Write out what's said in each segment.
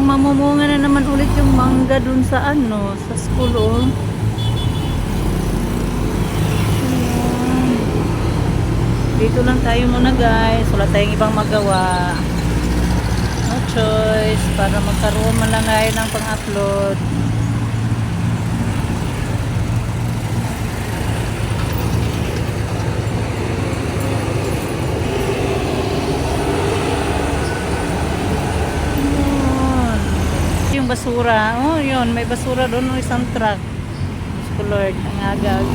Mukhang mamumunga na naman ulit yung mangga dun sa ano, sa school oh. Ayan. Dito lang tayo muna guys. Wala tayong ibang magawa. No choice. Para magkaroon man lang tayo ng pang-upload. Yung basura. Oh, yun. May basura doon. No, isang truck. Diyos ko Lord. Ang agag.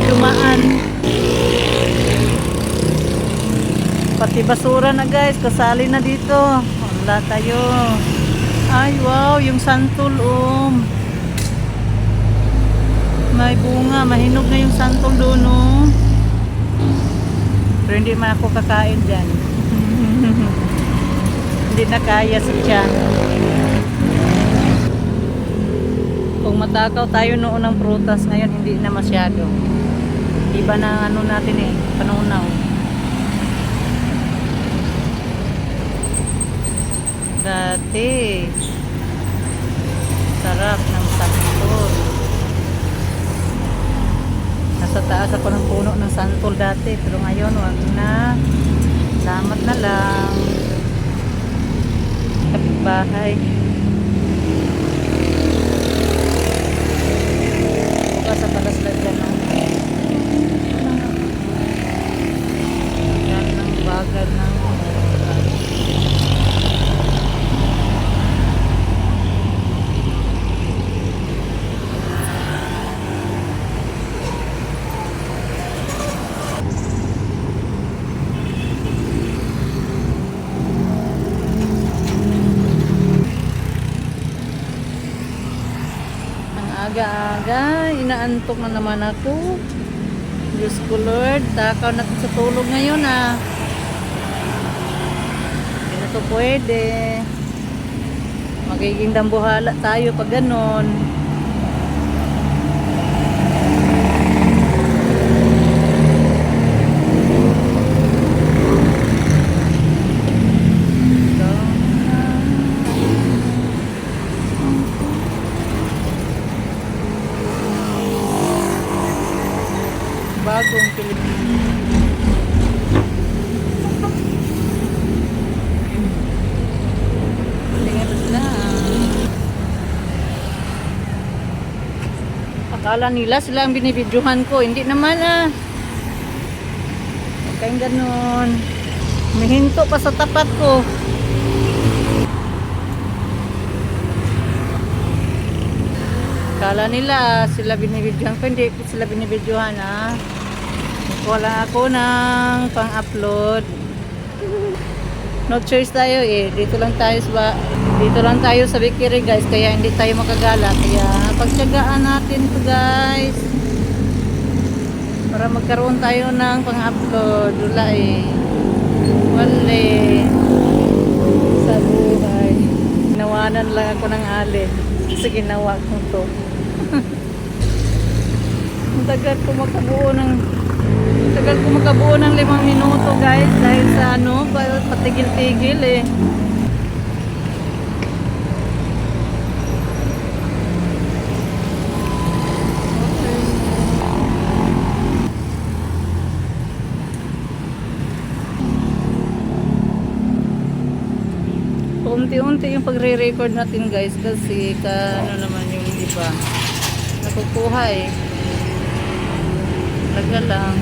Dumaan. Pati basura na guys. Kasali na dito. Wala tayo. Ay, wow. Yung santol. May bunga. Mahinog na yung santol doon. Oh. Pero hindi man ako kakain dyan. Hindi na kaya sa tiyan. Kung matakaw tayo noon ng prutas, ngayon hindi na masyado. Iba na ano natin eh, panunaw. Dati, sarap ng santol. Nasa taas ako ng puno ng santol dati, pero ngayon wag na. Salamat na lang. Kapitbahay. Sa palaslan dyan yan ng bagal ng aga-aga, inaantok na naman ako. Diyos ko Lord, takaw natin sa tulog ngayon ah. Hindi na to pwede. Magiging dambuhala tayo pag ganon. Bagong Pilipinas. Tingnan na. Akala nila sila ang binibidyohan ko. Hindi naman ah. Huwag kayong ganon. Mihinto pa sa tapat ko. Akala nila sila binibidyohan ko. Hindi ko sila binibidyohan ah. Wala ako ng pang-upload. No choice tayo eh. Dito lang tayo sa Bikiri guys. Kaya hindi tayo makagala. Kaya pagtyagaan natin to guys. Para magkaroon tayo ng pang-upload. Wala eh. Wala eh. Sa buhay. Ginawanan lang ako ng alin. Kasi ginawa ko to. Ang tagal ko makabuo ng 5 minuto guys dahil sa ano, patigil-tigil eh. Unti-unti yung pagre-record natin guys kasi ano naman yung iba nakukuha eh. Taga lang.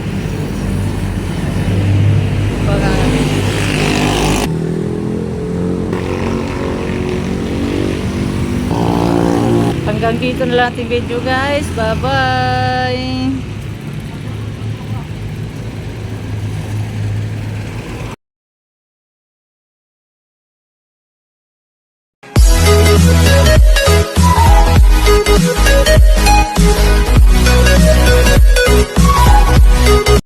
Hanggang dito na lang ating video guys. Bye bye.